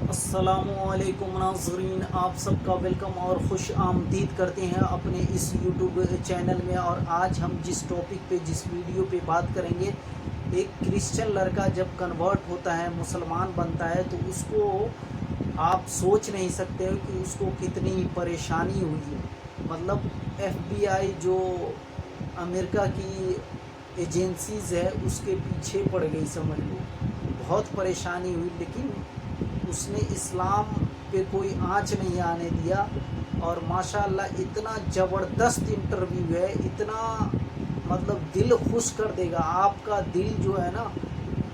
अस्सलामुअलैकुम नाज़रीन, आप सबका वेलकम और खुश आमदीद करते हैं अपने इस यूट्यूब चैनल में। और आज हम जिस टॉपिक पे जिस वीडियो पे बात करेंगे, एक क्रिश्चियन लड़का जब कन्वर्ट होता है, मुसलमान बनता है, तो उसको आप सोच नहीं सकते हो कि उसको कितनी परेशानी हुई है। मतलब FBI जो अमेरिका की एजेंसीज़ है उसके पीछे पड़ गई, समझ लो। बहुत परेशानी हुई, लेकिन उसने इस्लाम पे कोई आँच नहीं आने दिया। और माशाअल्लाह इतना ज़बरदस्त इंटरव्यू है, इतना मतलब दिल खुश कर देगा। आपका दिल जो है ना,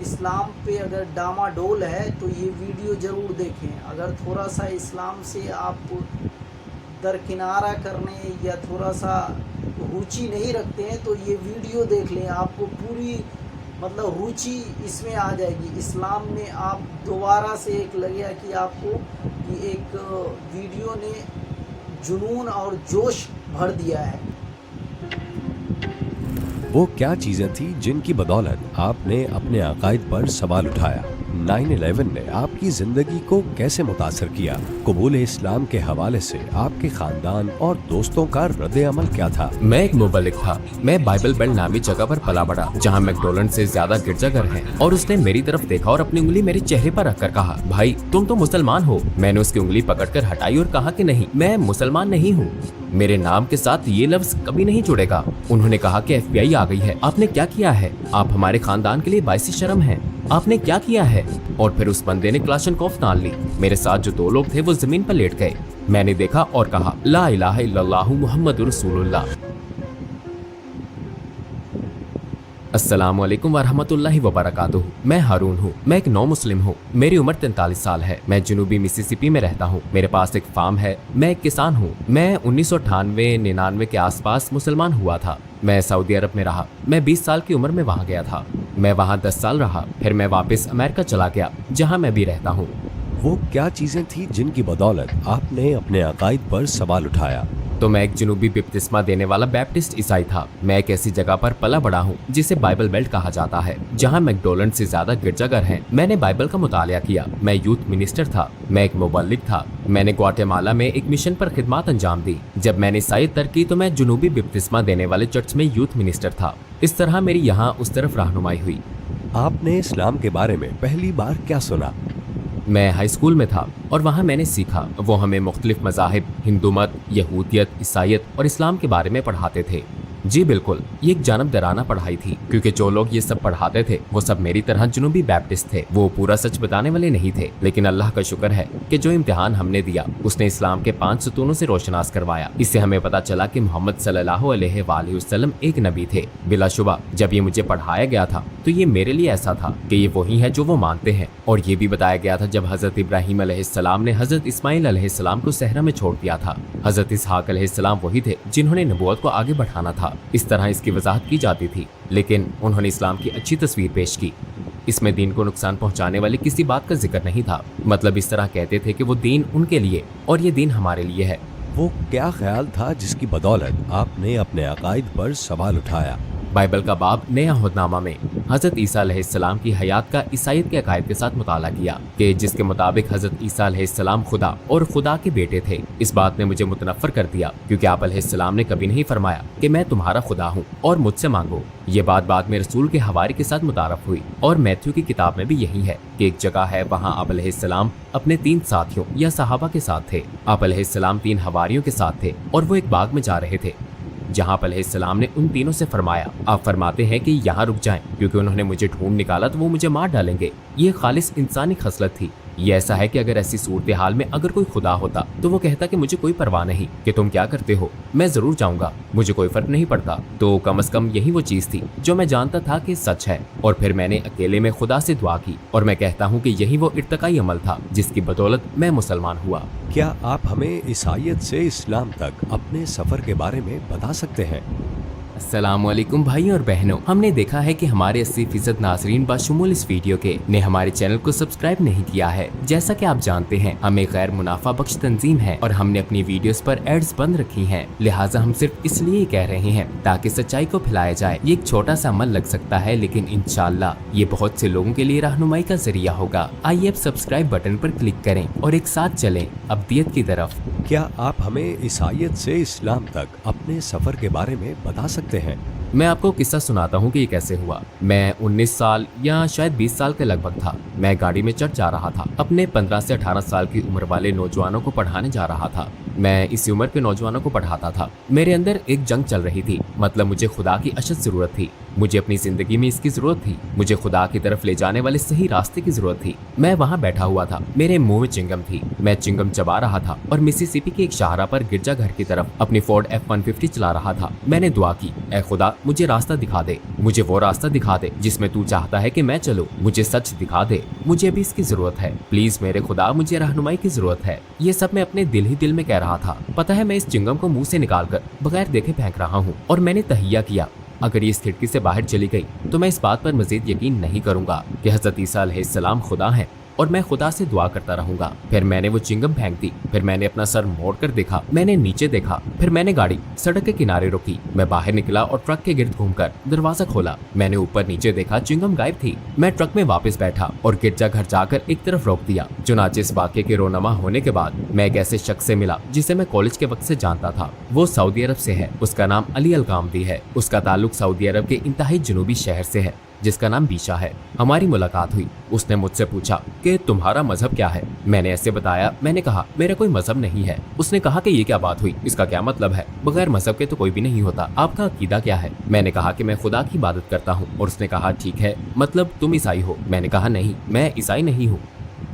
इस्लाम पे अगर डामाडोल है तो ये वीडियो ज़रूर देखें। अगर थोड़ा सा इस्लाम से आप दरकिनारा करने या थोड़ा सा रुचि नहीं रखते हैं तो ये वीडियो देख लें, आपको पूरी मतलब रुचि इसमें आ जाएगी। इस्लाम में आप दोबारा से एक लगेगा कि आपको कि एक वीडियो ने जुनून और जोश भर दिया है। वो क्या चीजें थी जिनकी बदौलत आपने अपने अकायद पर सवाल उठाया? 9/11 ने आपकी जिंदगी को कैसे मुतासर किया? कबूल इस्लाम के हवाले से आपके खानदान और दोस्तों का रद्द अमल क्या था? मैं एक मुबल्लिग था। मैं बाइबल बेल्ट नामी जगह पर पला बड़ा, जहाँ मैकडोनल्ड से ज्यादा गिरजाघर हैं। और उसने मेरी तरफ देखा और अपनी उंगली मेरे चेहरे पर रखकर कहा, भाई तुम तो मुसलमान हो। मैंने उसकी उंगली पकड़कर हटाई और कहा कि नहीं, मैं मुसलमान नहीं हूँ। मेरे नाम के साथ ये लफ्ज कभी नहीं जुड़ेगा। उन्होंने कहा कि FBI आ गई है। आपने क्या किया है? आप हमारे खानदान के लिए बाइसी शर्म हैं। आपने क्या किया है? और फिर उस बंदे ने क्लाशनकोफ तान ली। मेरे साथ जो दो लोग थे वो जमीन पर लेट गए। मैंने देखा और कहा, ला इलाहा इल्लल्लाहु मुहम्मदुर रसूलुल्लाह। अस्सलाम वालेकुम वरहमतुल्लाहि वबरकातुहू। मैं हारून हूँ। मैं एक नौ मुस्लिम हूँ। मेरी उम्र 43 साल है। मैं जनूबी मिसिसिपी में रहता हूँ। मेरे पास एक फार्म है। मैं एक किसान हूँ। मैं 1998-99 के आसपास मुसलमान हुआ था। मैं सऊदी अरब में रहा। मैं 20 साल की उम्र में वहाँ गया था। मैं वहाँ 10 साल रहा। फिर मैं वापस अमेरिका चला गया, जहाँ मैं भी रहता हूँ। वो क्या चीजें थी जिनकी बदौलत आपने अपने अकायद पर सवाल उठाया? तो मैं एक जनूबी बपतिस्मा देने वाला बैप्टिस्ट ईसाई था। मैं एक ऐसी जगह पर पला बड़ा हूँ जिसे बाइबल बेल्ट कहा जाता है, जहाँ मैकडोनल्ड से ज्यादा गिरजाघर हैं। मैंने बाइबल का मुतालिया किया। मैं यूथ मिनिस्टर था। मैं एक मुबल्लिग था। मैंने ग्वाटेमाला में एक मिशन पर खिदमत अंजाम दी। जब मैंने ईसाई तरक की तो मैं जनूबी बपतिस्मा देने वाले चर्च में यूथ मिनिस्टर था। इस तरह मेरी यहाँ उस तरफ रहनुमाई हुई। आपने इस्लाम के बारे में पहली बार क्या सुना? मैं हाई स्कूल में था और वहाँ मैंने सीखा। वो हमें मुख्तलिफ मज़ाहिब, हिंदू मत, यहूदियत, ईसाईयत और इस्लाम के बारे में पढ़ाते थे। जी बिल्कुल, ये एक जानबदाराना पढ़ाई थी, क्योंकि जो लोग ये सब पढ़ाते थे वो सब मेरी तरह जनूबी बैप्टिस्ट थे। वो पूरा सच बताने वाले नहीं थे, लेकिन अल्लाह का शुक्र है कि जो इम्तिहान हमने दिया उसने इस्लाम के 5 सतूनों से रोशनास करवाया। इससे हमें पता चला कि मोहम्मद सल्लल्लाहु अलैहि वसल्लम एक नबी थे। बिलाशुबा जब ये मुझे पढ़ाया गया था तो ये मेरे लिए ऐसा था कि ये वही है जो वो मानते हैं। और ये भी बताया गया था जब हजरत इब्राहिम अलैहिस्सलाम ने हजरत इस्माइल अलैहिस्सलाम को सहरा में छोड़ दिया था। हजरत इसहाक अलैहिस्सलाम वही थे जिन्होंने नबूवत को आगे बढ़ाना था। इस तरह इसकी वजाहत की जाती थी, लेकिन उन्होंने इस्लाम की अच्छी तस्वीर पेश की। इसमें दीन को नुकसान पहुंचाने वाली किसी बात का जिक्र नहीं था। मतलब इस तरह कहते थे कि वो दीन उनके लिए और ये दीन हमारे लिए है। वो क्या ख्याल था जिसकी बदौलत आपने अपने अकायद पर सवाल उठाया? बाइबल का बाब नया हुदनामा में हजरत ईसा अलैहिस्सलाम की हयात का ईसाईयत के अकायद के साथ मुताला किया कि जिसके मुताबिक हजरत ईसा अलैहिस्सलाम खुदा और खुदा के बेटे थे। इस बात ने मुझे मुतनफ्फर कर दिया, क्योंकि आप अलैहिस्सलाम ने कभी नहीं फरमाया कि मैं तुम्हारा खुदा हूँ और मुझसे मांगो। ये बात बाद में रसूल के हवारी के साथ मुतारफ हुई। और मैथ्यू की किताब में भी यही है कि एक जगह है, वहाँ आप अलैहिस्सलाम अपने 3 साथियों या सहाबा के साथ थे। आप अलैहिस्सलाम 3 हवारियों के साथ थे और वो एक बाग में जा रहे थे, जहाँ अलैहिस्सलाम ने उन तीनों से फरमाया, आप फरमाते हैं कि यहाँ रुक जाएं, क्योंकि उन्होंने मुझे ढूंढ निकाला तो वो मुझे मार डालेंगे। ये खालिस इंसानी खसलत थी। ये ऐसा है कि अगर ऐसी सूरत हाल में अगर कोई खुदा होता तो वो कहता कि मुझे कोई परवाह नहीं कि तुम क्या करते हो, मैं जरूर जाऊंगा, मुझे कोई फर्क नहीं पड़ता। तो कम से कम यही वो चीज थी जो मैं जानता था कि सच है। और फिर मैंने अकेले में खुदा से दुआ की, और मैं कहता हूँ कि यही वो इर्तकाई अमल था जिसकी बदौलत मैं मुसलमान हुआ। क्या आप हमें ईसाईयत से इस्लाम तक अपने सफर के बारे में बता सकते हैं? अस्सलामुअलैकुम भाई और बहनों, हमने देखा है कि हमारे 80% नाजरीन बाशुमूल इस वीडियो के ने हमारे चैनल को सब्सक्राइब नहीं किया है। जैसा कि आप जानते हैं, हम एक गैर मुनाफा बख्श तंजीम है और हमने अपनी वीडियोस पर एड्स बंद रखी हैं। लिहाजा हम सिर्फ इसलिए कह रहे हैं ताकि सच्चाई को फैलाया जाए। ये एक छोटा सा अमल लग सकता है, लेकिन इंशाअल्लाह ये बहुत से लोगों के लिए रहनुमाई का जरिया होगा। आइए अब सब्सक्राइब बटन पर क्लिक करें और एक साथ चलें अब्दियत की तरफ। क्या आप हमें ईसाईयत से इस्लाम तक अपने सफर के बारे में बता सकते हैं? मैं आपको किस्सा सुनाता हूँ कि ये कैसे हुआ। मैं 19 साल या शायद 20 साल के लगभग था। मैं गाड़ी में चढ़ जा रहा था। अपने 15 से 18 साल की उम्र वाले नौजवानों को पढ़ाने जा रहा था। मैं इसी उम्र के नौजवानों को पढ़ाता था। मेरे अंदर एक जंग चल रही थी, मतलब मुझे खुदा की अशद जरूरत थी। मुझे अपनी जिंदगी में इसकी जरूरत थी। मुझे खुदा की तरफ ले जाने वाले सही रास्ते की जरूरत थी। मैं वहाँ बैठा हुआ था, मेरे मुंह में चिंगम थी। मैं चिंगम चबा रहा था और मिसिसिपी के एक शाहरा पर गिरजा घर की तरफ अपनी फोर्ड F-150 चला रहा था। मैंने दुआ की, ऐ खुदा मुझे रास्ता दिखा दे, मुझे वो रास्ता दिखा दे जिसमें तू चाहता है कि मैं चलूं। मुझे सच दिखा दे, मुझे भी इसकी जरूरत है। प्लीज मेरे खुदा, मुझे रहनुमाई की जरूरत है। ये सब मैं अपने दिल ही दिल में कह रहा था। पता है, मैं इस चिंगम को मुंह से निकालकर बगैर देखे फेंक रहा हूँ और मैंने तहिया किया, अगर ये इस खिड़की से बाहर चली गई तो मैं इस बात पर मजीद यकीन नहीं करूंगा कि हजरत ईसा अलैहिस्सलाम खुदा है और मैं खुदा से दुआ करता रहूंगा। फिर मैंने वो चिंगम फेंक दी। फिर मैंने अपना सर मोड़कर देखा, मैंने नीचे देखा। फिर मैंने गाड़ी सड़क के किनारे रोकी। मैं बाहर निकला और ट्रक के गिर्द घूमकर दरवाजा खोला। मैंने ऊपर नीचे देखा, चिंगम गायब थी। मैं ट्रक में वापस बैठा और गिरजा घर जाकर एक तरफ रोक दिया। चुनाचे इस वाक़े के रोनमा होने के बाद मैं एक ऐसे शख्स से मिला जिसे मैं कॉलेज के वक्त से जानता था। वो सऊदी अरब से है। उसका नाम अली अल-गामदी है। उसका ताल्लुक सऊदी अरब के इंतहाई जनूबी शहर से है जिसका नाम बीशा है। हमारी मुलाकात हुई। उसने मुझसे पूछा कि तुम्हारा मजहब क्या है। मैंने ऐसे बताया। मैंने कहा मेरा कोई मजहब नहीं है। उसने कहा कि ये क्या बात हुई, इसका क्या मतलब है? बगैर मजहब के तो कोई भी नहीं होता। आपका अकीदा क्या है? मैंने कहा कि मैं खुदा की इबादत करता हूँ। और उसने कहा ठीक है, मतलब तुम ईसाई हो? मैंने कहा नहीं, मैं ईसाई नहीं हूँ।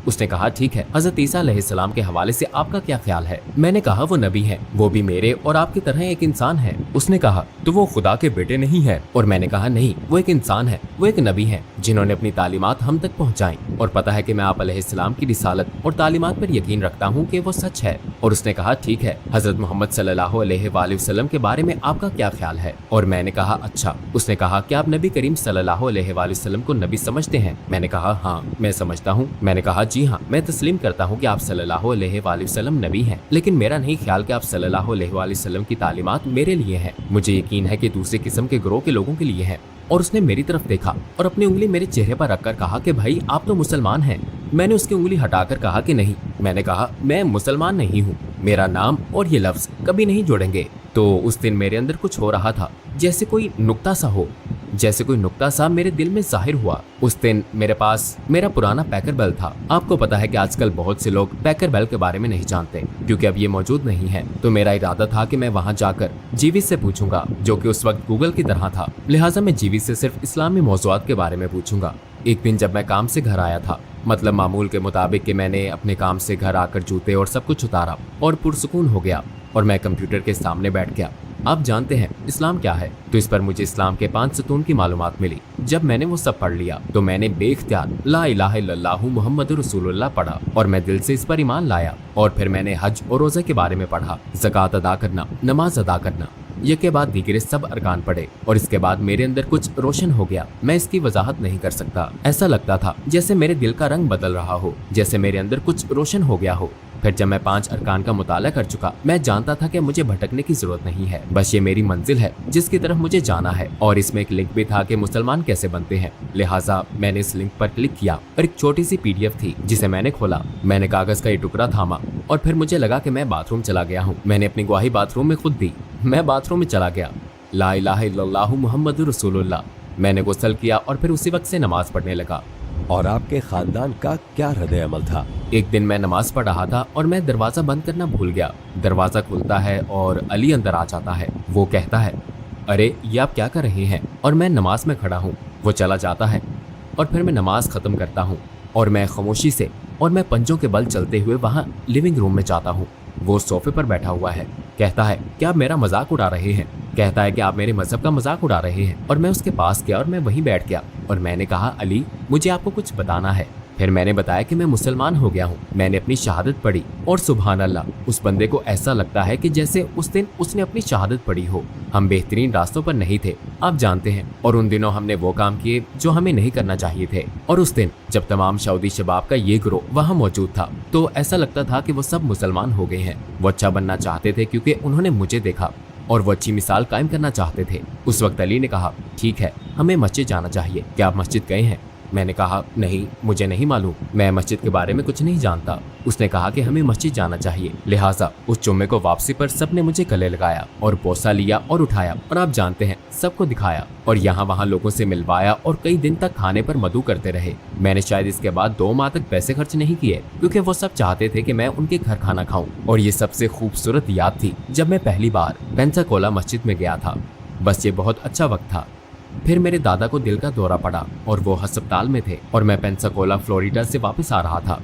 उसने कहा ठीक है, हजरत ईसा अलैहिस्सलाम के हवाले से आपका क्या ख्याल है? मैंने कहा वो नबी हैं, वो भी मेरे और आपकी तरह एक इंसान है। उसने कहा तो वो खुदा के बेटे नहीं है? और मैंने कहा नहीं, वो एक इंसान है, वो एक नबी हैं जिन्होंने अपनी तालीमात हम तक पहुँचाई। और पता है कि मैं आप अलैहिस्सलाम की रिसालत और तालीमात पर यकीन रखता हूँ कि वो सच है। और उसने कहा ठीक है, हजरत मोहम्मद सल्लल्लाहु अलैहि वसल्लम के बारे में आपका क्या ख्याल है? और मैंने कहा अच्छा। उसने कहा क्या आप नबी करीम सल्लल्लाहु अलैहि वसल्लम को नबी समझते हैं? मैंने कहा हाँ, मैं समझता हूँ। मैंने कहा जी हाँ, मैं तस्लीम करता हूँ कि आप सल्लल्लाहु अलैहि वसल्लम नबी हैं, लेकिन मेरा नहीं ख्याल कि आप सल्लल्लाहु अलैहि वसल्लम की तालीमात मेरे लिए हैं। मुझे यकीन है कि दूसरे किस्म के ग्रोह के लोगों के लिए हैं। और उसने मेरी तरफ देखा और अपनी उंगली मेरे चेहरे पर रखकर कहा कि भाई आप तो मुसलमान हैं। मैंने उसकी उंगली हटाकर कहा कि नहीं। मैंने कहा मैं मुसलमान नहीं हूँ, मेरा नाम और ये लफ्ज कभी नहीं जोड़ेंगे। तो उस दिन मेरे अंदर कुछ हो रहा था, जैसे कोई नुक्ता सा मेरे दिल में जाहिर हुआ। उस दिन मेरे पास मेरा पुराना पैकर बेल था। आपको पता है कि आजकल बहुत से लोग पैकर बेल के बारे में नहीं जानते क्योंकि अब ये मौजूद नहीं है। तो मेरा इरादा था कि मैं वहाँ जाकर जीवी से पूछूंगा, जो कि उस वक्त गूगल की तरह था। लिहाजा मैं जीवी से सिर्फ इस्लामी मौज़ूआत के बारे में पूछूंगा। एक दिन जब मैं काम से घर आया था, मतलब मामूल के मुताबिक कि मैंने अपने काम से घर आकर जूते और सब कुछ उतारा और पुरसुकून हो गया और मैं कंप्यूटर के सामने बैठ गया। आप जानते हैं इस्लाम क्या है? तो इस पर मुझे इस्लाम के 5 सतून की मालूमात मिली। जब मैंने वो सब पढ़ लिया तो मैंने बेख्तियार ला इलाहा इल्लल्लाहु मुहम्मदुर रसूलुल्लाह पढ़ा और मैं दिल से इस पर ईमान लाया। और फिर मैंने हज और रोज़े के बारे में पढ़ा, ज़कात अदा करना, नमाज अदा करना, ये के बाद दीगरे सब अरकान पढ़े और इसके बाद मेरे अंदर कुछ रोशन हो गया। मैं इसकी वजाहत नहीं कर सकता। ऐसा लगता था जैसे मेरे दिल का रंग बदल रहा हो, जैसे मेरे अंदर कुछ रोशन हो गया हो। फिर जब मैं 5 अरकान का मुताला कर चुका, मैं जानता था कि मुझे भटकने की जरूरत नहीं है, बस ये मेरी मंजिल है जिसकी तरफ मुझे जाना है। और इसमें एक लिंक भी था कि मुसलमान कैसे बनते हैं। लिहाजा मैंने इस लिंक पर क्लिक किया और एक छोटी सी PDF थी जिसे मैंने खोला। मैंने कागज का ये टुकड़ा थामा और फिर मुझे लगा कि मैं बाथरूम चला गया हूँ। मैंने अपनी गवाही बाथरूम में खुद दी। मैं बाथरूम में चला गया। ला इलाहा इल्लल्लाहु मुहम्मदुर रसूलुल्लाह। मैंने गुस्ल किया और फिर उसी वक्त से नमाज पढ़ने लगा। और आपके खानदान का क्या रद्द अमल था? एक दिन मैं नमाज पढ़ रहा था और मैं दरवाजा बंद करना भूल गया। दरवाजा खुलता है और अली अंदर आ जाता है। वो कहता है अरे ये आप क्या कर रहे हैं? और मैं नमाज में खड़ा हूँ। वो चला जाता है और फिर मैं नमाज खत्म करता हूँ और मैं खामोशी से और मैं पंजों के बल चलते हुए वहाँ लिविंग रूम में जाता हूँ। वो सोफे पर बैठा हुआ है। कहता है क्या आप मेरा मजाक उड़ा रहे हैं? कहता है कि आप मेरे मजहब का मजाक उड़ा रहे हैं। और मैं उसके पास गया और मैं वहीं बैठ गया और मैंने कहा अली मुझे आपको कुछ बताना है। फिर मैंने बताया कि मैं मुसलमान हो गया हूँ, मैंने अपनी शहादत पढ़ी। और सुभान अल्लाह, उस बंदे को ऐसा लगता है कि जैसे उस दिन उसने अपनी शहादत पढ़ी हो। हम बेहतरीन रास्तों पर नहीं थे, आप जानते हैं, और उन दिनों हमने वो काम किए जो हमें नहीं करना चाहिए थे। और उस दिन जब तमाम सऊदी शबाब का ये ग्रोह वहाँ मौजूद था तो ऐसा लगता था कि वो सब मुसलमान हो गए हैं। वो अच्छा बनना चाहते थे क्योंकि उन्होंने मुझे देखा और वो अच्छी मिसाल कायम करना चाहते थे। उस वक्त अली ने कहा, ठीक है, हमें मस्जिद जाना चाहिए, क्या आप मस्जिद गए हैं? मैंने कहा, नहीं, मुझे नहीं मालूम, मैं मस्जिद के बारे में कुछ नहीं जानता। उसने कहा कि हमें मस्जिद जाना चाहिए। लिहाजा उस जुम्मे को वापसी पर सबने मुझे गले लगाया और बोसा लिया और उठाया और आप जानते हैं सबको दिखाया और यहाँ वहाँ लोगों से मिलवाया और कई दिन तक खाने पर मधु करते रहे। मैंने शायद इसके बाद 2 माह तक पैसे खर्च नहीं किए क्योंकि वो सब चाहते थे कि मैं उनके घर खाना खाऊं। और ये सबसे खूबसूरत याद थी जब मैं पहली बार पेंसाकोला मस्जिद में गया था। बस ये बहुत अच्छा वक्त था। फिर मेरे दादा को दिल का दौरा पड़ा और वो अस्पताल में थे और मैं पेंसाकोला फ्लोरिडा से वापस आ रहा था,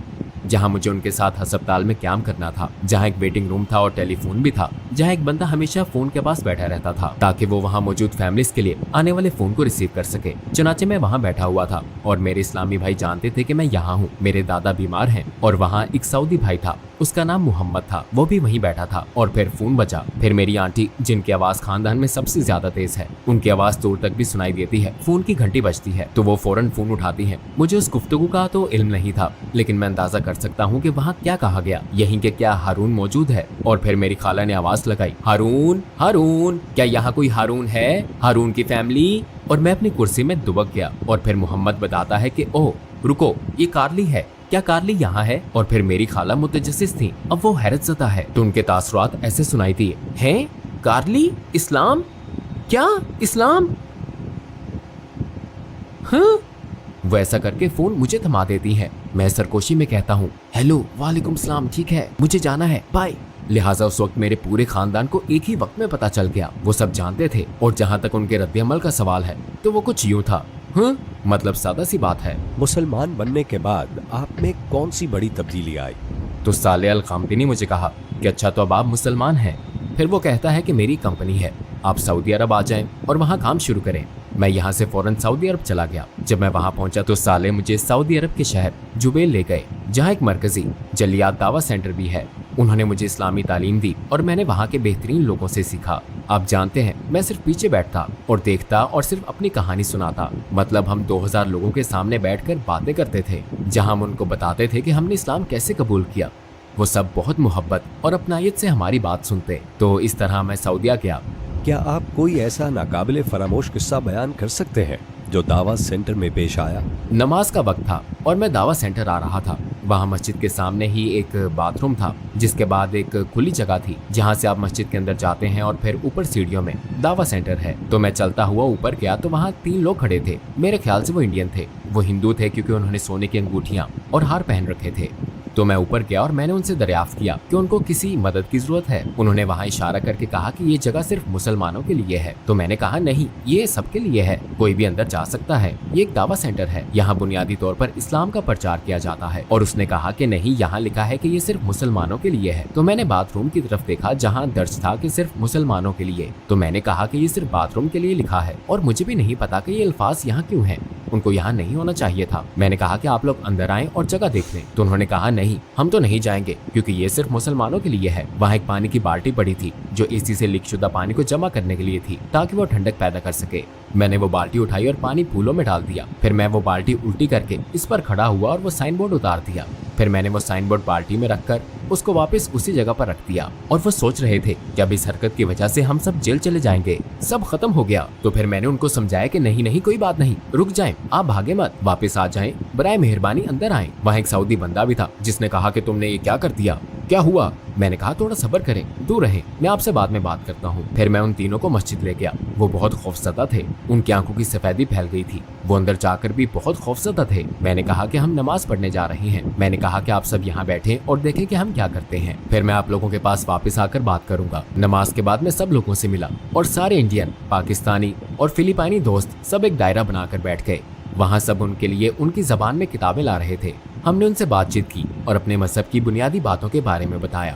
जहां मुझे उनके साथ अस्पताल में क्याम करना था, जहां एक वेटिंग रूम था और टेलीफोन भी था, जहां एक बंदा हमेशा फोन के पास बैठा रहता था ताकि वो वहां मौजूद फैमिलीज के लिए आने वाले फोन को रिसीव कर सके। चुनाचे मैं वहां बैठा हुआ था और मेरे इस्लामी भाई जानते थे कि मैं यहाँ हूँ। मेरे दादा बीमार हैं और वहाँ एक सऊदी भाई था, उसका नाम मोहम्मद था, वो भी वहीं बैठा था। और फिर फोन बजा। फिर मेरी आंटी, जिनकी आवाज खानदान में सबसे ज्यादा तेज है, उनकी आवाज दूर तक भी सुनाई देती है। फोन की घंटी बजती है तो वो फौरन फोन उठाती हैं। मुझे उस गुफ्तगू का तो इल्म नहीं था, लेकिन मैं अंदाजा कर सकता हूँ कि वहाँ क्या कहा गया। यहीं के क्या हारून मौजूद है? और फिर मेरी खाला ने आवाज लगाई, हारून, हारून, क्या यहाँ कोई हारून है? हारून की फैमिली? और मैं अपनी कुर्सी में दुबक गया। और फिर मोहम्मद बताता है कि ओह रुको, ये कार्ली है, क्या कार्ली यहाँ है? और फिर मेरी खाला मुतजस्सिस थी, अब वो हैरत ज़दा है तो उनके तासुरात ऐसे सुनाई दिए, हैं कार्ली, इस्लाम, क्या इस्लाम? हाँ, वो ऐसा करके फोन मुझे थमा देती है। मैं सरकोशी में कहता हूँ, हेलो, वालेकुम सलाम, ठीक है, मुझे जाना है, बाय। लिहाजा उस वक्त मेरे पूरे खानदान को एक ही वक्त में पता चल गया, वो सब जानते थे। और जहाँ तक उनके रद्द-ए-अमल का सवाल है तो वो कुछ यूँ था, हाँ, मतलब सादा सी बात है। मुसलमान बनने के बाद आप में कौन सी बड़ी तब्दीली आई? तो साले अल खामदी ने मुझे कहा कि अच्छा तो अब आप मुसलमान हैं। फिर वो कहता है कि मेरी कंपनी है, आप सऊदी अरब आ जाएं और वहाँ काम शुरू करें। मैं यहाँ से फौरन सऊदी अरब चला गया। जब मैं वहाँ पहुँचा तो साले मुझे सऊदी अरब के शहर जुबैल ले गए, जहाँ एक मरकजी जलियात दावा सेंटर भी है। उन्होंने मुझे इस्लामी तालीम दी और मैंने वहाँ के बेहतरीन लोगों से सीखा। आप जानते हैं, मैं सिर्फ पीछे बैठता और देखता और सिर्फ अपनी कहानी सुनाता। मतलब हम 2000 लोगों के सामने बैठकर बातें करते थे, जहाँ हम उनको बताते थे कि हमने इस्लाम कैसे कबूल किया। वो सब बहुत मोहब्बत और अपनायत से हमारी बात सुनते। तो इस तरह मैं सऊदीया गया। क्या आप कोई ऐसा नाकाबिले फरामोश किस्सा बयान कर सकते हैं जो दावा सेंटर में पेश आया? नमाज का वक्त था और मैं दावा सेंटर आ रहा था। वहाँ मस्जिद के सामने ही एक बाथरूम था, जिसके बाद एक खुली जगह थी जहाँ से आप मस्जिद के अंदर जाते हैं और फिर ऊपर सीढ़ियों में दावा सेंटर है। तो मैं चलता हुआ ऊपर गया तो वहाँ 3 लोग खड़े थे। मेरे ख्याल से वो इंडियन थे। वो हिंदू थे क्योंकि उन्होंने सोने की अंगूठियाँ और हार पहन रखे थे। तो मैं ऊपर गया और मैंने उनसे दरियाफ्त किया कि उनको किसी मदद की जरूरत है। उन्होंने वहाँ इशारा करके कहा कि ये जगह सिर्फ मुसलमानों के लिए है। तो मैंने कहा नहीं, ये सबके लिए है, कोई भी अंदर जा सकता है, ये एक दावा सेंटर है, यहाँ बुनियादी तौर पर इस्लाम का प्रचार किया जाता है। और उसने कहा कि नहीं, यहाँ लिखा है कि ये सिर्फ मुसलमानों के लिए है। तो मैंने बाथरूम की तरफ देखा जहाँ दर्ज था कि सिर्फ मुसलमानों के लिए। तो मैंने कहा कि ये सिर्फ बाथरूम के लिए लिखा है और मुझे भी नहीं पता कि ये अल्फाज यहाँ क्यों हैं, उनको यहाँ नहीं होना चाहिए था। मैंने कहा कि आप लोग अंदर आएं और जगह देख लें। तो उन्होंने कहा नहीं, हम तो नहीं जाएंगे क्योंकि ये सिर्फ मुसलमानों के लिए है। वहाँ एक पानी की बाल्टी पड़ी थी जो एसी से लीक शुदा पानी को जमा करने के लिए थी ताकि वो ठंडक पैदा कर सके। मैंने वो बाल्टी उठाई और पानी फूलों में डाल दिया। फिर मैं वो बाल्टी उल्टी करके इस पर खड़ा हुआ और वो साइन बोर्ड उतार दिया। फिर मैंने वो साइन बोर्ड बाल्टी में रखकर उसको वापस उसी जगह पर रख दिया। और वो सोच रहे थे कि अब इस हरकत की वजह से हम सब जेल चले जाएंगे, सब खत्म हो गया। तो फिर मैंने उनको समझाया कि नहीं नहीं, कोई बात नहीं, रुक जाएं, आप भागे मत, वापस आ जाएं, बराए मेहरबानी अंदर आएं। वहाँ एक सऊदी बंदा भी था जिसने कहा कि तुमने ये क्या कर दिया, क्या हुआ? मैंने कहा थोड़ा सब्र करें, दूर रहें, मैं आपसे बाद में बात करता हूँ। फिर मैं उन तीनों को मस्जिद ले गया। वो बहुत खौफजदा थे, उनकी आंखों की सफेदी फैल गई थी। वो अंदर जाकर भी बहुत खौफजदा थे। मैंने कहा कि हम नमाज पढ़ने जा रहे हैं। मैंने कहा कि आप सब यहाँ बैठे और देखें कि हम क्या करते हैं, फिर मैं आप लोगों के पास वापस आकर बात करूंगा। नमाज के बाद मैं सब लोगों से मिला और सारे इंडियन, पाकिस्तानी और फिलिपाइनी दोस्त सब एक दायरा बनाकर बैठ गए। वहाँ सब उनके लिए उनकी जबान में किताबें ला रहे थे। हमने उनसे बातचीत की और अपने मजहब की बुनियादी बातों के बारे में बताया।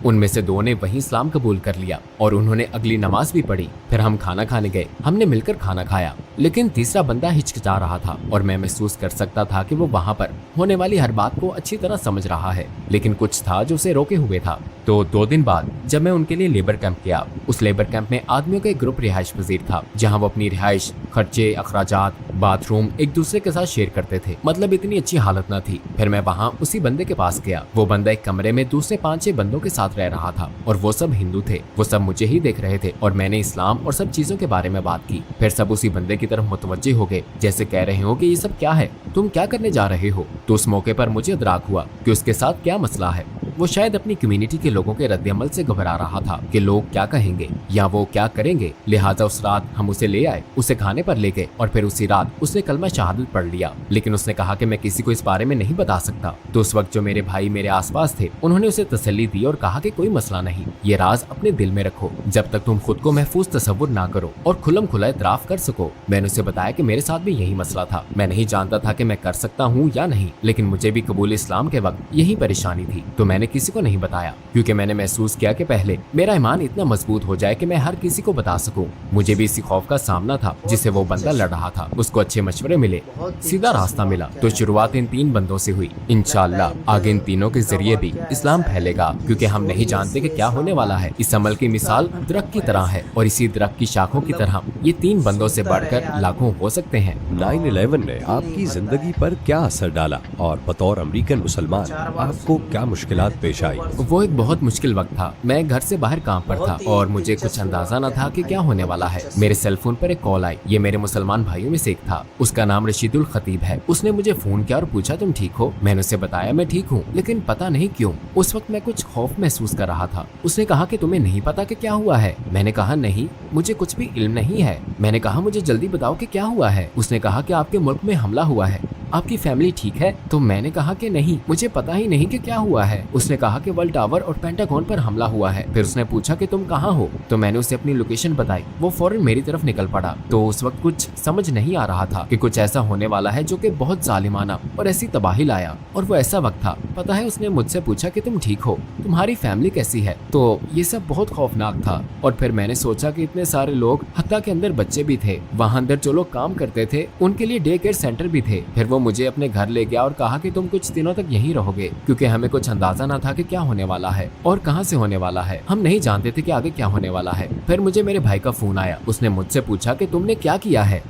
उनमें से 2 ने वहीं इस्लाम कबूल कर लिया और उन्होंने अगली नमाज भी पढ़ी। फिर हम खाना खाने गए, हमने मिलकर खाना खाया। लेकिन तीसरा बंदा हिचकिचा रहा था और मैं महसूस कर सकता था कि वो वहाँ पर होने वाली हर बात को अच्छी तरह समझ रहा है, लेकिन कुछ था जो उसे रोके हुए था। तो 2 दिन बाद जब मैं उनके लिए लेबर कैंप गया, उस लेबर कैंप में आदमियों का एक ग्रुप रिहाइश पजीर था, जहाँ वो अपनी रिहाइश, खर्चे, अखराजात, बाथरूम एक दूसरे के साथ शेयर करते थे। मतलब इतनी अच्छी हालत न थी। फिर मैं वहाँ उसी बंदे के पास गया। वो बंदा एक कमरे में दूसरे 5-6 बंदों के साथ रह रहा था और वो सब हिंदू थे। वो सब मुझे ही देख रहे थे और मैंने इस्लाम और सब चीजों के बारे में बात की। फिर सब उसी बंदे की तरफ मुतवज्जे हो गए, जैसे कह रहे हो कि ये सब क्या है, तुम क्या करने जा रहे हो। तो उस मौके पर मुझे इदराक हुआ कि उसके साथ क्या मसला है। वो शायद अपनी कम्युनिटी के लोगों के रद्द-ए-अमल से घबरा रहा था कि लोग क्या कहेंगे या वो क्या करेंगे। लिहाजा उस रात हम उसे ले आए, उसे खाने पर ले गए और फिर उसी रात उसने कलमा शहादत पढ़ लिया। लेकिन उसने कहा कि मैं किसी को इस बारे में नहीं बता सकता। तो उस वक्त जो मेरे भाई मेरे आसपास थे, उन्होंने उसे तसल्ली दी और कहा कि कोई मसला नहीं, ये राज अपने दिल में रखो जब तक तुम खुद को महफूज तसव्वुर ना करो और खुलम खुला इतराफ कर सको। मैंने उसे बताया कि मेरे साथ भी यही मसला था। मैं नहीं जानता था कि मैं कर सकता हूँ या नहीं, लेकिन मुझे भी कबूल इस्लाम के वक्त यही परेशानी थी। तो मैंने किसी को नहीं बताया, क्योंकि मैंने महसूस किया कि पहले मेरा ईमान इतना मजबूत हो जाए कि मैं हर किसी को बता सकूं। मुझे भी इसी खौफ का सामना था जिसे वो बंदा लड़ रहा था। उसको अच्छे मशवरे मिले, सीधा रास्ता मिला। तो शुरुआत इन 3 बंदों से हुई। इंशाअल्लाह आगे इन तीनों के जरिए भी इस्लाम फैलेगा, क्योंकि हम नहीं जानते कि क्या होने वाला है। इस अमल की मिसाल दरख्त की तरह है और इसी दरख्त की शाखों की तरह ये 3 बंदों से बढ़कर लाखों हो सकते हैं। 9/11 ने आपकी जिंदगी पर क्या असर डाला और बतौर अमेरिकन मुसलमान आपको क्या मुश्किलात पेश आई? वो एक बहुत मुश्किल वक्त था। मैं घर से बाहर काम पर था और मुझे कुछ अंदाजा न था कि क्या होने वाला है। मेरे सेल फोन पर एक कॉल आई। ये मेरे मुसलमान भाइयों में से एक था। उसका नाम रशीदुल खतीब है। उसने मुझे फोन किया और पूछा तुम ठीक हो? मैंने उसे बताया मैं ठीक हूँ, लेकिन पता नहीं क्यों उस वक्त मैं कुछ खौफ महसूस कर रहा था। उसने कहा कि तुम्हें नहीं पता कि क्या हुआ है? मैंने कहा नहीं, मुझे कुछ भी इल्म नहीं है। मैंने कहा मुझे जल्दी बताओ कि क्या हुआ है। उसने कहा कि आपके मुल्क में हमला हुआ है, आपकी फैमिली ठीक है? तो मैंने कहा कि नहीं, मुझे पता ही नहीं कि क्या हुआ है। उसने कहा कि वर्ल्ड टावर और पेंटागन पर हमला हुआ है। फिर उसने पूछा कि तुम कहाँ हो? तो मैंने उसे अपनी लोकेशन बताई। वो फौरन मेरी तरफ निकल पड़ा। तो उस वक्त कुछ समझ नहीं आ रहा था कि कुछ ऐसा होने वाला है जो कि बहुत जालिमाना और ऐसी तबाही लाया। और वो ऐसा वक्त था, पता है, उसने मुझसे पूछा कि तुम ठीक हो, तुम्हारी फैमिली कैसी है? तो ये सब बहुत खौफनाक था। और फिर मैंने सोचा कि इतने सारे लोग, हत्ता के अंदर बच्चे भी थे, वहाँ अंदर जो लोग काम करते थे उनके लिए डे केयर सेंटर भी थे। फिर वो मुझे अपने घर ले गया और कहा कि तुम कुछ दिनों तक यहीं रहोगे, क्योंकि हमें कुछ अंदाजा ना था कि क्या होने वाला है और कहां से होने वाला है। हम नहीं जानते थे कि आगे क्या होने वाला है। फिर मुझे मेरे भाई का फोन आया। उसने मुझसे पूछा कि तुमने क्या किया है?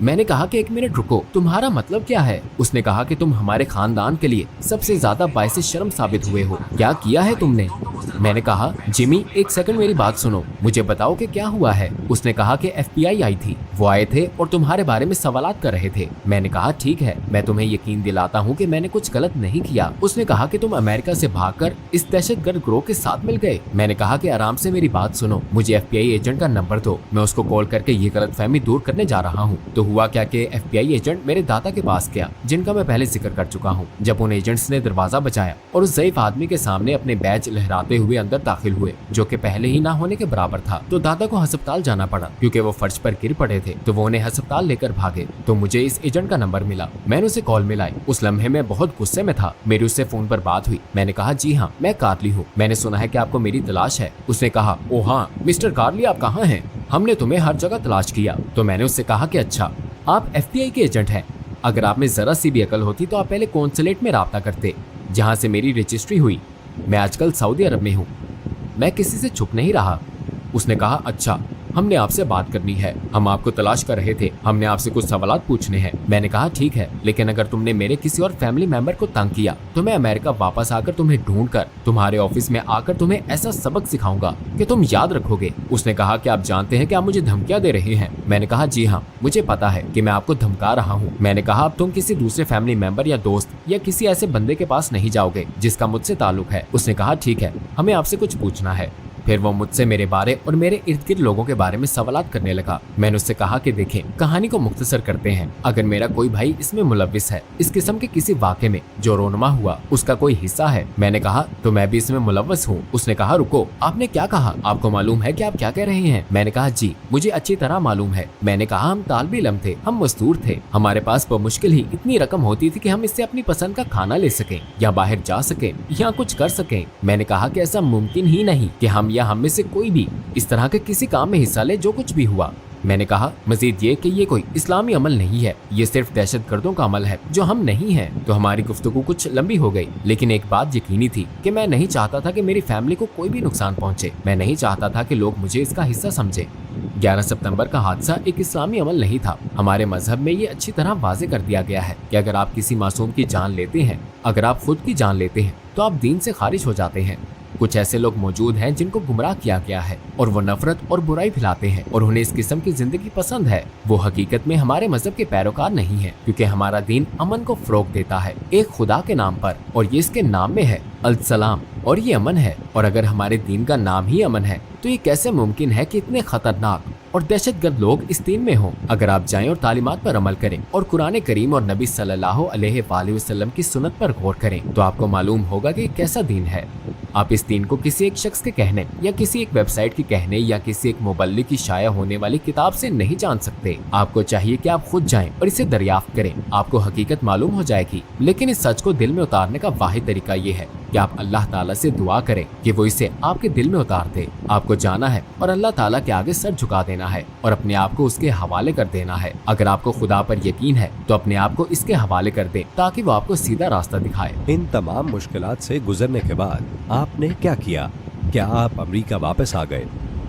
मैंने कहा कि 1 मिनट रुको, तुम्हारा मतलब क्या है? उसने कहा कि तुम हमारे खानदान के लिए सबसे ज्यादा बाइस शर्म साबित हुए हो। क्या किया है तुमने? मैंने कहा जिमी 1 सेकंड मेरी बात सुनो, मुझे बताओ कि क्या हुआ है। उसने कहा कि FBI आई थी, वो आए थे और तुम्हारे बारे में सवालात कर रहे थे। मैंने कहा ठीक है, मैं तुम्हें यकीन दिलाता हूँ कि मैंने कुछ गलत नहीं किया। उसने कहा कि तुम अमेरिका से भागकर इस दहशतगर्द ग्रोह के साथ मिल गए। मैंने कहा कि आराम से मेरी बात सुनो, मुझे FBI एजेंट का नंबर दो, मैं उसको कॉल करके ये गलतफहमी दूर करने जा रहा हूँ। तो हुआ क्या कि FBI एजेंट मेरे दादा के पास गया, जिनका मैं पहले जिक्र कर चुका हूँ। जब उन एजेंट्स ने दरवाजा बचाया और उस ज़ईफ आदमी के सामने अपने बैज लहराते हुए अंदर दाखिल हुए, जो कि पहले ही ना होने के बराबर था, तो दादा को अस्पताल जाना पड़ा क्योंकि वो फर्श पर गिर पड़े थे। तो वो उन्हें अस्पताल लेकर भागे। तो मुझे इस एजेंट का नंबर मिला, मैंने उसे कॉल मिलाई। उस लम्हे में बहुत गुस्से में था। मेरी उससे फोन पर बात हुई। मैंने कहा जी हाँ, मैं कार्ली हूँ, मैंने सुना है कि आपको मेरी तलाश है। उसने कहा ओ हाँ मिस्टर कार्ली, आप कहाँ हैं? हमने तुम्हें हर जगह तलाश किया। तो मैंने उससे कहा कि अच्छा, आप FBI के एजेंट हैं, अगर आप में जरा सी भी अकल होती तो आप पहले कॉन्सुलेट में राब्ता करते, जहाँ से मेरी रजिस्ट्री हुई। मैं आजकल सऊदी अरब में हूँ। मैं किसी से छुप नहीं रहा। उसने कहा अच्छा, हमने आपसे बात करनी है, हम आपको तलाश कर रहे थे, हमने आपसे कुछ सवालात पूछने हैं। मैंने कहा ठीक है, लेकिन अगर तुमने मेरे किसी और फैमिली मेंबर को तंग किया तो मैं अमेरिका वापस आकर तुम्हें ढूंढकर तुम्हारे ऑफिस में आकर तुम्हें ऐसा सबक सिखाऊंगा कि तुम याद रखोगे। उसने कहा कि आप जानते हैं कि आप मुझे धमकियां दे रहे हैं। मैंने कहा जी हाँ, मुझे पता है कि मैं आपको धमका रहा हूँ। मैंने कहा अब तुम किसी दूसरे फैमिली मेंबर या दोस्त या किसी ऐसे बंदे के पास नहीं जाओगे जिसका मुझसे ताल्लुक है। उसने कहा ठीक है, हमें आपसे कुछ पूछना है। फिर वो मुझसे मेरे बारे और मेरे इर्द गिर्द लोगों के बारे में सवालात करने लगा। मैंने उससे कहा कि देखें, कहानी को मुख्तसर करते हैं, अगर मेरा कोई भाई इसमें मुलव्विस है, इस किस्म के किसी वाक़े में जो रोनमा हुआ उसका कोई हिस्सा है। मैंने कहा तो मैं भी इसमें मुलव्वस हूँ। उसने कहा रुको, आपने क्या कहा? आपको मालूम है कि आप क्या कह रहे हैं? मैंने कहा जी, मुझे अच्छी तरह मालूम है। मैंने कहा हम तालिब इल्म थे, हम मजदूर थे, हमारे पास बमुश्किल ही इतनी रकम होती थी कि हम इससे अपनी पसंद का खाना ले सकें या बाहर जा सकें या कुछ कर सकें। मैंने कहा कि ऐसा मुमकिन ही नहीं कि हम या हम में से कोई भी इस तरह के किसी काम में हिस्सा ले जो कुछ भी हुआ। मैंने कहा मजीद ये कि ये कोई इस्लामी अमल नहीं है, ये सिर्फ दहशत गर्दों का अमल है जो हम नहीं हैं। तो हमारी गुफ्तगू कुछ लंबी हो गई, लेकिन एक बात यकीनी थी कि मैं नहीं चाहता था कि मेरी फैमिली को कोई भी नुकसान पहुंचे। मैं नहीं चाहता था कि लोग मुझे इसका हिस्सा समझे। 11 सितंबर का हादसा एक इस्लामी अमल नहीं था। हमारे मजहब में ये अच्छी तरह वाजे कर दिया गया है कि अगर आप किसी मासूम की जान लेते हैं, अगर आप खुद की जान लेते हैं, तो आप दीन से खारिज हो जाते हैं। कुछ ऐसे लोग मौजूद हैं जिनको गुमराह किया गया है और वो नफरत और बुराई फैलाते हैं और उन्हें इस किस्म की जिंदगी पसंद है। वो हकीकत में हमारे मजहब के पैरोकार नहीं है, क्योंकि हमारा दीन अमन को फरोग देता है एक खुदा के नाम पर, और ये इसके नाम में है अल-सलाम, और ये अमन है। और अगर हमारे दीन का नाम ही अमन है तो ये कैसे मुमकिन है कि इतने खतरनाक और दहशतगर्द लोग इस दीन में हों। अगर आप जाएं और तालीमात पर अमल करें और कुरान करीम और नबी सल्लल्लाहु अलैहि वसल्लम की सुन्नत पर गौर करें तो आपको मालूम होगा कि कैसा दीन है। आप इस दीन को किसी एक शख्स के कहने या किसी एक वेबसाइट के कहने या किसी एक मुबल्लिग की शाया होने वाली किताब से नहीं जान सकते। आपको चाहिए कि आप खुद जाएं और इसे दरियाफ्त करें, आपको हकीकत मालूम हो जाएगी। लेकिन इस सच को दिल में उतारने का वाहिद तरीका ये है कि आप अल्लाह ताला से दुआ करें कि वो इसे आपके दिल में उतार दे। आपको जाना है और अल्लाह ताला के आगे सर झुका देना है और अपने आप को उसके हवाले कर देना है। अगर आपको खुदा पर यकीन है तो अपने आप को इसके हवाले कर दे ताकि वो आपको सीधा रास्ता दिखाए। इन तमाम मुश्किलात से गुजरने के बाद आपने क्या किया? क्या आप अमेरिका वापस आ गए?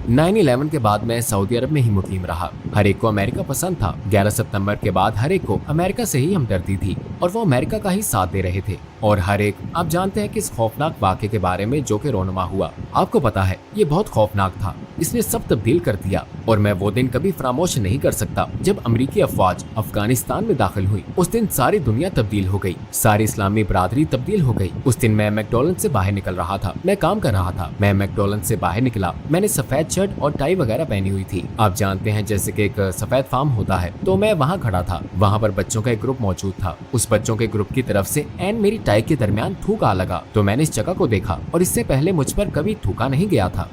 9/11 के बाद मैं सऊदी अरब में ही मुकीम रहा। हर एक को अमेरिका पसंद था। 11 सितंबर के बाद हर एक को अमेरिका से ही हमदर्दी थी और वो अमेरिका का ही साथ दे रहे थे। और हर एक, आप जानते हैं कि इस खौफनाक वाक़े के बारे में जो कि रोनुमा हुआ, आपको पता है ये बहुत खौफनाक था। इसने सब तब्दील कर दिया और मैं वो दिन कभी फरामोश नहीं कर सकता जब अमरीकी अफवाज अफगानिस्तान में दाखिल हुई। उस दिन सारी दुनिया तब्दील हो गई, सारी इस्लामी बरादरी तब्दील हो गई। उस दिन मैं मैकडॉनल्ड से बाहर निकल रहा था, मैं काम कर रहा था। मैं मैकडॉनल्ड से बाहर निकला, मैंने सफेद शर्ट और टाई वगैरह पहनी हुई थी। आप जानते हैं जैसे कि एक सफेद फार्म होता है, तो मैं वहाँ खड़ा था। वहाँ पर बच्चों का एक ग्रुप मौजूद था। उस बच्चों के ग्रुप की तरफ से एन मेरी टाई के दरमियान थूक आ लगा, तो मैंने इस जगह को देखा और इससे पहले मुझ पर कभी थूका नहीं गया था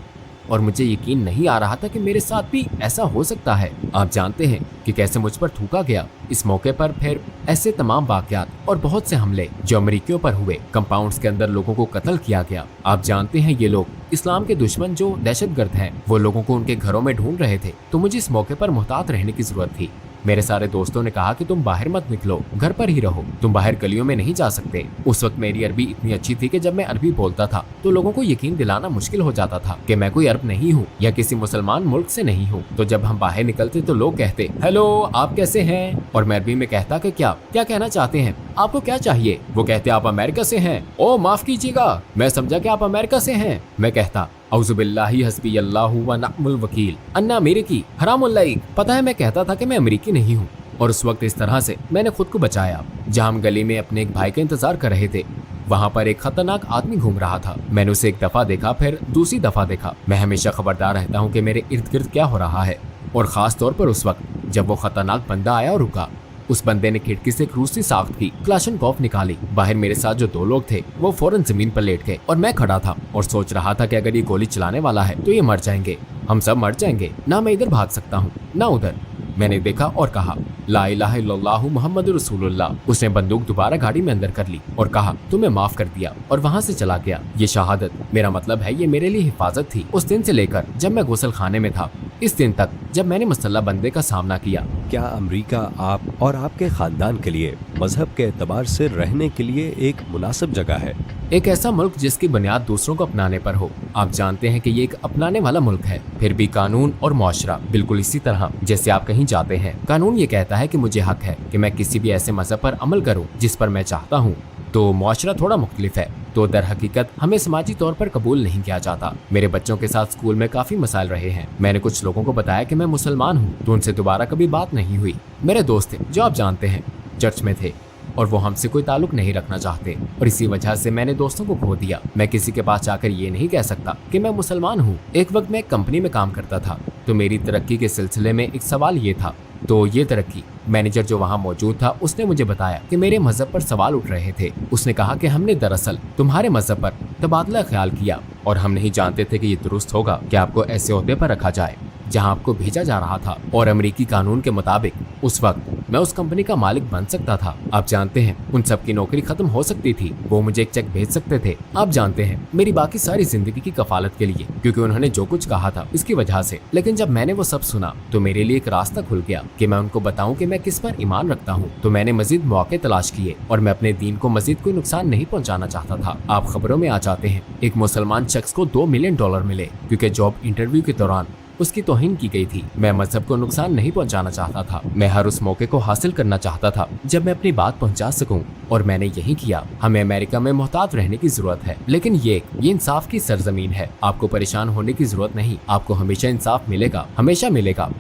और मुझे यकीन नहीं आ रहा था कि मेरे साथ भी ऐसा हो सकता है। आप जानते हैं कि कैसे मुझ पर थूका गया। इस मौके पर फिर ऐसे तमाम वाकयात और बहुत से हमले जो अमरीकियों पर हुए, कंपाउंड्स के अंदर लोगों को कत्ल किया गया। आप जानते हैं ये लोग इस्लाम के दुश्मन जो दहशतगर्द हैं, वो लोगों को उनके घरों में ढूंढ रहे थे। तो मुझे इस मौके पर मुहतात रहने की जरूरत थी। मेरे सारे दोस्तों ने कहा कि तुम बाहर मत निकलो, घर पर ही रहो, तुम बाहर गलियों में नहीं जा सकते। उस वक्त मेरी अरबी इतनी अच्छी थी कि जब मैं अरबी बोलता था तो लोगों को यकीन दिलाना मुश्किल हो जाता था कि मैं कोई अरब नहीं हूँ या किसी मुसलमान मुल्क से नहीं हूँ। तो जब हम बाहर निकलते तो लोग कहते हेलो, आप कैसे हैं, और मैं अरबी में कहता कि क्या कहना चाहते हैं, आपको क्या चाहिए। वो कहते आप अमेरिका से हैं। ओ माफ कीजिएगा, मैं समझा कि आप अमेरिका से हैं। मैं कहता औज़ुबिल्लाहि हस्बी अल्लाहु व निअमुल वकील, अन्ना अमेरिकी हरामुल लाइक। पता है मैं कहता था कि मैं अमेरिकी नहीं हूँ। और उस वक्त इस तरह से मैंने खुद को बचाया। जहाँ हम गली में अपने एक भाई का इंतजार कर रहे थे, वहाँ पर एक खतरनाक आदमी घूम रहा था। मैंने उसे एक दफा देखा, फिर दूसरी दफा देखा। मैं हमेशा खबरदार रहता हूँ कि मेरे इर्द गिर्द क्या हो रहा है, और खास तौर पर उस वक्त जब वो खतरनाक बंदा आया और रुका। उस बंदे ने खिड़की से एक रूसी साख्त की क्लाशनकोफ निकाली। बाहर मेरे साथ जो दो लोग थे वो फौरन जमीन पर लेट गए और मैं खड़ा था और सोच रहा था कि अगर ये गोली चलाने वाला है तो ये मर जाएंगे, हम सब मर जाएंगे। ना मैं इधर भाग सकता हूँ ना उधर। मैंने देखा और कहा ला इलाहा इल्लल्लाहु मुहम्मदुर रसूलुल्लाह। उसने बंदूक दोबारा गाड़ी में अंदर कर ली और कहा तुम्हें माफ कर दिया, और वहाँ से चला गया। ये शहादत, मेरा मतलब है ये मेरे लिए हिफाजत थी उस दिन से लेकर जब मैं गुसल खाने में था, इस दिन तक जब मैंने मुसल्ला बंदे का सामना किया। क्या अमेरिका आप और आपके खानदान के लिए मजहब के एतबार से रहने के लिए एक मुनासिब जगह है? एक ऐसा मुल्क जिसकी बुनियाद दूसरों को अपनाने पर हो। आप जानते हैं कि ये एक अपनाने वाला मुल्क है। फिर भी कानून और मुआशरा बिल्कुल इसी तरह जैसे आप कहीं जाते हैं। कानून ये कहता है कि मुझे हक है कि मैं किसी भी ऐसे मजहब पर अमल करूं जिस पर मैं चाहता हूं। तो मुआशरा थोड़ा मुख्तलिफ है, तो दर हकीकत हमें समाजी तौर पर कबूल नहीं किया जाता। मेरे बच्चों के साथ स्कूल में काफी मसाइल रहे हैं। मैंने कुछ लोगों को बताया कि मैं मुसलमान हूँ, तो उनसे दोबारा कभी बात नहीं हुई। मेरे दोस्त थे जो आप जानते हैं चर्च में थे और वो हमसे कोई ताल्लुक नहीं रखना चाहते, और इसी वजह से मैंने दोस्तों को खो दिया। मैं किसी के पास जाकर ये नहीं कह सकता कि मैं मुसलमान हूँ। एक वक्त मैं एक कंपनी में काम करता था, तो मेरी तरक्की के सिलसिले में एक सवाल ये था, तो ये तरक्की मैनेजर जो वहाँ मौजूद था उसने मुझे बताया कि मेरे मजहब पर सवाल उठ रहे थे। उसने कहा कि हमने दरअसल तुम्हारे मजहब पर तबादला ख्याल किया और हम नहीं जानते थे कि ये दुरुस्त होगा कि आपको ऐसे ओहदे पर रखा जाए। जहां आपको भेजा जा रहा था, और अमेरिकी कानून के मुताबिक उस वक्त मैं उस कंपनी का मालिक बन सकता था। आप जानते हैं उन सब की नौकरी खत्म हो सकती थी, वो मुझे एक चेक भेज सकते थे, आप जानते हैं, मेरी बाकी सारी जिंदगी की कफालत के लिए, क्योंकि उन्होंने जो कुछ कहा था इसकी वजह से। लेकिन जब मैंने वो सब सुना तो मेरे लिए एक रास्ता खुल गया कि मैं उनको बताऊं कि मैं किस पर ईमान रखता हूं। तो मैंने मजीद मौके तलाश किए और मैं अपने दीन को मजीद कोई नुकसान नहीं पहुंचाना चाहता था। आप खबरों में आ जाते हैं, एक मुसलमान शख्स को $2 मिलियन मिले क्योंकि जॉब इंटरव्यू के दौरान उसकी तौहीन की गई थी। मैं मजहब को नुकसान नहीं पहुंचाना चाहता था, मैं हर उस मौके को हासिल करना चाहता था जब मैं अपनी बात पहुंचा सकूं, और मैंने यही किया। हमें अमेरिका में मोहतात रहने की जरूरत है, लेकिन ये इंसाफ की सरजमीन है। आपको परेशान होने की जरूरत नहीं, आपको हमेशा इंसाफ मिलेगा, हमेशा मिलेगा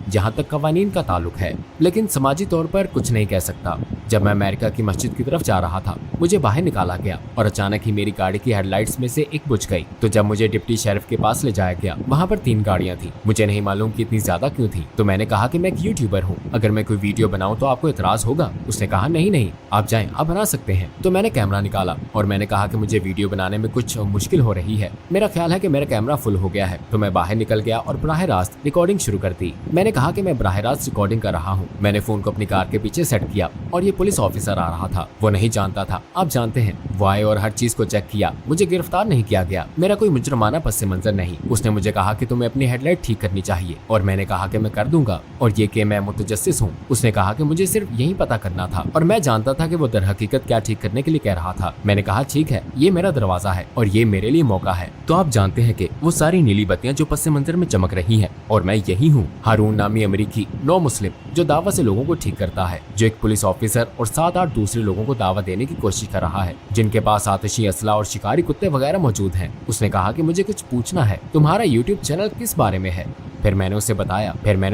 जहाँ तक कवानीन का ताल्लुक है। लेकिन समाजी तौर पर कुछ नहीं कह सकता। जब मैं अमेरिका की मस्जिद की तरफ जा रहा था, मुझे बाहर निकाला गया और अचानक ही मेरी गाड़ी की हेडलाइट्स में से एक बुझ गई। तो जब मुझे डिप्टी शेरिफ के पास ले जाया गया, वहाँ पर 3 गाड़ियाँ थी। मुझे नहीं मालूम कि इतनी ज्यादा क्यों थी। तो मैंने कहा कि मैं एक यूट्यूबर हूँ, अगर मैं कोई वीडियो बनाऊँ तो आपको एतराज होगा। उसने कहा नहीं, आप जाएं, आप बना सकते हैं। तो मैंने कैमरा निकाला और मैंने कहा कि मुझे वीडियो बनाने में कुछ मुश्किल हो रही है, मेरा ख्याल है कि मेरा कैमरा फुल हो गया है। तो मैं बाहर निकल गया और बराह रास्त रिकॉर्डिंग शुरू कर दी। मैंने कहा कि मैं बराह रास्त रिकॉर्डिंग कर रहा हूँ। मैंने फोन को अपनी कार के पीछे सेट किया और ये पुलिस ऑफिसर आ रहा था। वो नहीं जानता था, आप जानते हैं, वो आए और हर चीज को चेक किया। मुझे गिरफ्तार नहीं किया गया, मेरा कोई मुजरमाना पस मंजर नहीं। उसने मुझे कहा कि तुम्हें अपनी हेडलाइट ठीक करनी चाहिए, और मैंने कहा कि मैं कर दूंगा, और ये कि मैं मुतजस्सिस हूँ। उसने कहा कि मुझे सिर्फ यही पता करना था, और मैं जानता था कि वो दर हकीकत क्या ठीक करने के लिए कह रहा था। मैंने कहा ठीक है, ये मेरा दरवाजा है और ये मेरे लिए मौका है। तो आप जानते हैं कि वो सारी नीली बत्तियां जो पस मंजर में चमक रही हैं, और मैं यही हूँ, हारून नामी अमेरिकी नो मुस्लिम, जो दावा से लोगों को ठीक करता है, जो एक पुलिस ऑफिसर और 7-8 दूसरे लोगों को दावा देने की कोशिश कर रहा है, जिनके पास आतिशी असला और शिकारी कुत्ते वगैरह मौजूद हैं। उसने कहा कि मुझे कुछ पूछना है, तुम्हारा यूट्यूब चैनल किस बारे में है? फिर मैंने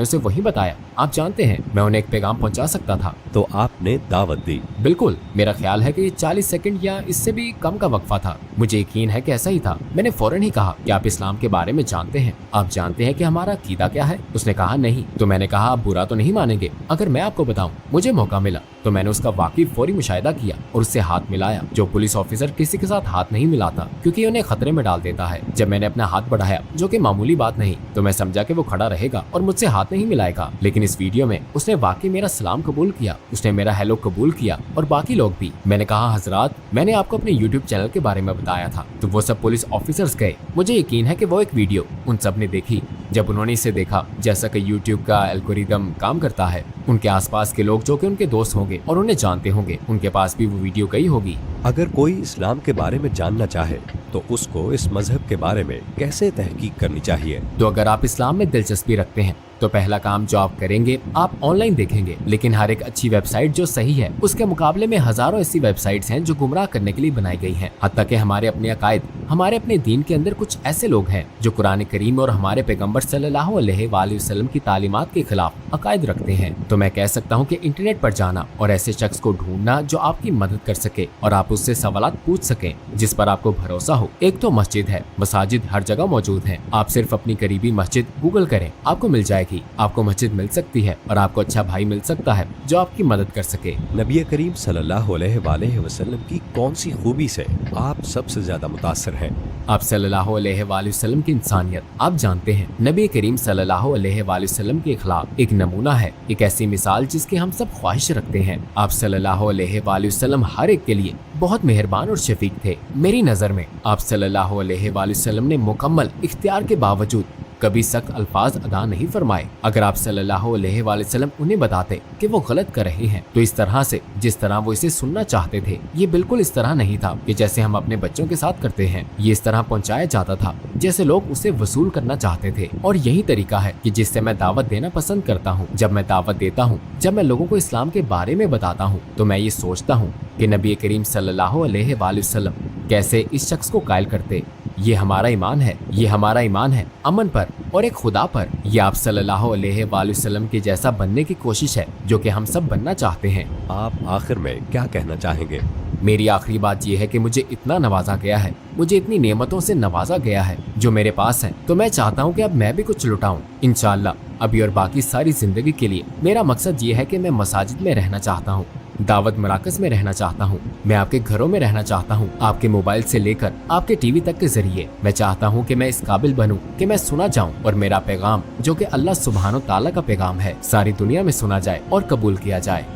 उसे वही बताया। आप जानते हैं, मैं उन्हें एक पैगाम पहुंचा सकता था। तो आपने दावत दी? बिल्कुल, मेरा ख्याल है कि 40 सेकंड या इससे भी कम का वक्फा था। मुझे यकीन है कि ऐसा ही था। मैंने फौरन ही कहा कि आप इस्लाम के बारे में जानते हैं, आप जानते हैं कि हमारा अकीदा क्या है? उसने कहा नहीं। तो मैंने कहा आप बुरा तो नहीं मानेंगे अगर मैं आपको बताऊं? मुझे मौका मिला तो मैंने उसका वाकई फौरी मुशाहिदा किया और उससे हाथ मिलाया। जो पुलिस ऑफिसर किसी के साथ हाथ नहीं मिलाता क्योंकि उन्हें खतरे में डाल देता है। जब मैंने अपना हाथ बढ़ाया, जो कि मामूली बात नहीं, तो मैं समझा कि वो खड़ा रहेगा और मुझसे हाथ नहीं मिलाएगा। लेकिन इस वीडियो में उसने वाकई मेरा सलाम कबूल किया, उसने मेरा हेलो कबूल किया, और बाकी लोग भी। मैंने कहा हजरात, मैंने आपको अपने यूट्यूब चैनल के बारे में बताया था। तो वो सब पुलिस ऑफिसर्स गए। मुझे यकीन है कि वो एक वीडियो उन सब ने देखी। जब उन्होंने इसे देखा, जैसा कि यूट्यूब का एल्गोरिदम काम करता है, उनके आसपास के लोग जो कि उनके दोस्त होंगे और उन्हें जानते होंगे, उनके पास भी वो वीडियो गई होगी। अगर कोई इस्लाम के बारे में जानना चाहे तो उसको इस मजहब के बारे में कैसे तहकीक करनी चाहिए? तो अगर आप इस्लाम में दिलचस्पी रखते हैं तो पहला काम जो आप करेंगे, आप ऑनलाइन देखेंगे। लेकिन हर एक अच्छी वेबसाइट जो सही है, उसके मुकाबले में हजारों ऐसी वेबसाइट्स हैं जो गुमराह करने के लिए बनाई गई हैं। हत्ता कि हमारे अपने अकायद, हमारे अपने दीन के अंदर कुछ ऐसे लोग हैं जो कुरान करीम और हमारे पैगंबर सल्लल्लाहु अलैहि वसल्लम की तालीमात के खिलाफ अकायद रखते हैं। तो मैं कह सकता हूँ कि इंटरनेट पर जाना और ऐसे शख्स को ढूंढना जो आपकी मदद कर सके और आप उससे सवालात पूछ सके जिस पर आपको भरोसा हो। एक तो मस्जिद है, मसाजिद हर जगह मौजूद हैं। आप सिर्फ अपनी करीबी मस्जिद गूगल करें, आपको मिल जाएगी। आपको मस्जिद मिल सकती है और आपको अच्छा भाई मिल सकता है जो आपकी मदद कर सके। नबी करीम सल्लल्लाहु अलैहि वसल्लम की कौन सी खूबी से आप सबसे ज्यादा मुतासर हैं? आप सल्लल्लाहु अलैहि वसल्लम की इंसानियत। आप जानते हैं, नबी करीम सल्लल्लाहु अलैहि वसल्लम के अखलाक एक नमूना है, एक ऐसी मिसाल जिसकी हम सब ख्वाहिश रखते हैं। आप सल्लल्लाहु अलैहि वसल्लम हर एक के लिए बहुत मेहरबान और शफीक थे। मेरी नजर में आप सल्लल्लाहु अलैहि वसल्लम ने मुकम्मल इख्तियार के बावजूद कभी सख्त अल्फाज अदा नहीं फरमाए। अगर आप सल्लल्लाहु अलैहि वसल्लम उन्हें बताते कि वो गलत कर रहे हैं तो इस तरह से जिस तरह वो इसे सुनना चाहते थे, ये बिल्कुल इस तरह नहीं था कि जैसे हम अपने बच्चों के साथ करते हैं। ये इस तरह पहुंचाया जाता था जैसे लोग उसे वसूल करना चाहते थे। और यही तरीका है कि जिससे मैं दावत देना पसंद करता हूँ। जब मैं दावत देता हूँ, जब मैं लोगों को इस्लाम के बारे में बताता हूँ, तो मैं ये सोचता हूँ कि नबी करीम सल्लल्लाहु अलैहि वसल्लम कैसे इस शख्स को कायल करते। ये हमारा ईमान है, ये हमारा ईमान है अमन पर और एक खुदा पर। ये आप सल्लल्लाहु अलैहि वसल्लम के जैसा बनने की कोशिश है जो कि हम सब बनना चाहते हैं। आप आखिर में क्या कहना चाहेंगे? मेरी आखिरी बात यह है कि मुझे इतना नवाजा गया है, मुझे इतनी नेमतों से नवाजा गया है जो मेरे पास है, तो मैं चाहता हूँ कि अब मैं भी कुछ लुटाऊं। इंशाअल्लाह अभी और बाकी सारी जिंदगी के लिए मेरा मकसद ये है कि मैं मसाजिद में रहना चाहता हूँ। दावत मराकज में रहना चाहता हूँ, मैं आपके घरों में रहना चाहता हूँ, आपके मोबाइल से लेकर आपके टीवी तक के जरिए मैं चाहता हूँ कि मैं इस काबिल बनूँ कि मैं सुना जाऊँ और मेरा पैगाम जो कि अल्लाह सुब्हानो ताला का पैगाम है सारी दुनिया में सुना जाए और कबूल किया जाए।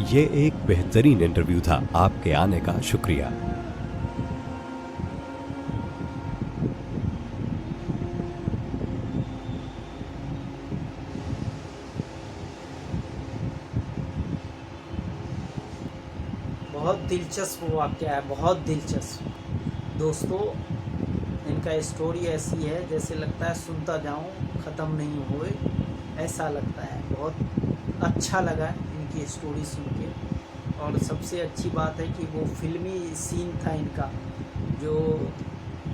ये एक बेहतरीन इंटरव्यू था। आपके आने का शुक्रिया। बहुत दिलचस्प वाक़या है, बहुत दिलचस्प दोस्तों। इनका स्टोरी ऐसी है जैसे लगता है सुनता जाऊं ख़त्म नहीं हुए, ऐसा लगता है। बहुत अच्छा लगा इनकी स्टोरी सुन के। और सबसे अच्छी बात है कि वो फिल्मी सीन था इनका, जो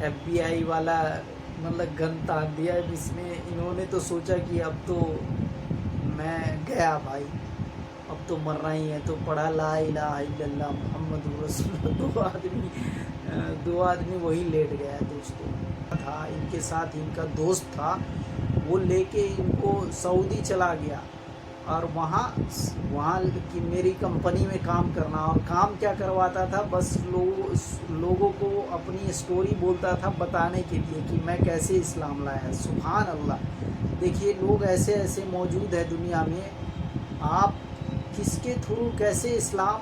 FBI वाला मतलब गन तान दिया इसमें। इन्होंने तो सोचा कि अब तो मैं गया भाई, अब तो मरना ही है, तो पढ़ा ला इलाहा इल्लल्लाह मुहम्मदुर रसूलुल्लाह। दो आदमी वही लेट गया दोस्तों। था इनके साथ इनका दोस्त था, वो लेके इनको सऊदी चला गया और वहाँ की मेरी कंपनी में काम करना। और काम क्या करवाता था, बस लोगों को अपनी स्टोरी बोलता था बताने के लिए कि मैं कैसे इस्लाम लाया। सुभान अल्लाह। देखिए लोग ऐसे ऐसे मौजूद है दुनिया में, आप किसके थ्रू कैसे इस्लाम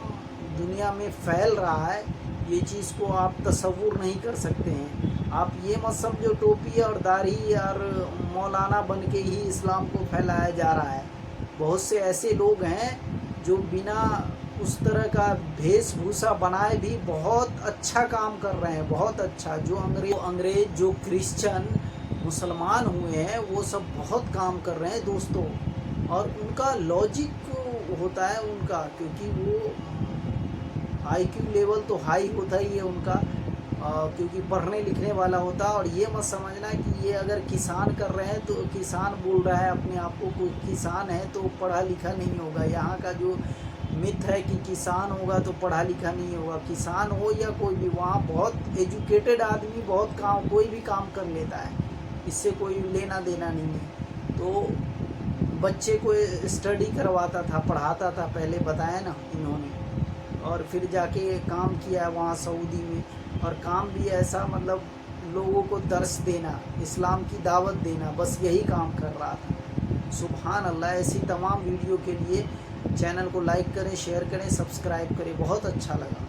दुनिया में फैल रहा है ये चीज़ को आप तसव्वुर नहीं कर सकते हैं। आप ये मत समझो टोपी और दाढ़ी और मौलाना बन के ही इस्लाम को फैलाया जा रहा है। बहुत से ऐसे लोग हैं जो बिना उस तरह का वेशभूषा बनाए भी बहुत अच्छा काम कर रहे हैं, बहुत अच्छा। जो अंग्रेज जो क्रिश्चियन मुसलमान हुए हैं वो सब बहुत काम कर रहे हैं दोस्तों। और उनका लॉजिक होता है उनका, क्योंकि वो IQ लेवल तो हाई होता ही है उनका, क्योंकि पढ़ने लिखने वाला होता है। और ये मत समझना कि ये अगर किसान कर रहे हैं तो किसान बोल रहा है अपने आप को कोई किसान है तो पढ़ा लिखा नहीं होगा। यहाँ का जो मिथ है कि किसान होगा तो पढ़ा लिखा नहीं होगा, किसान हो या कोई भी, वहाँ बहुत एजुकेटेड आदमी बहुत काम कोई भी काम कर लेता है, इससे कोई लेना देना नहीं है। तो बच्चे को स्टडी करवाता था, पढ़ाता था, पहले बताया ना इन्होंने। और फिर जाके काम किया है वहाँ सऊदी में, और काम भी ऐसा मतलब लोगों को दर्स देना, इस्लाम की दावत देना, बस यही काम कर रहा था। सुभान अल्लाह। ऐसी तमाम वीडियो के लिए चैनल को लाइक करें, शेयर करें, सब्सक्राइब करें। बहुत अच्छा लगा।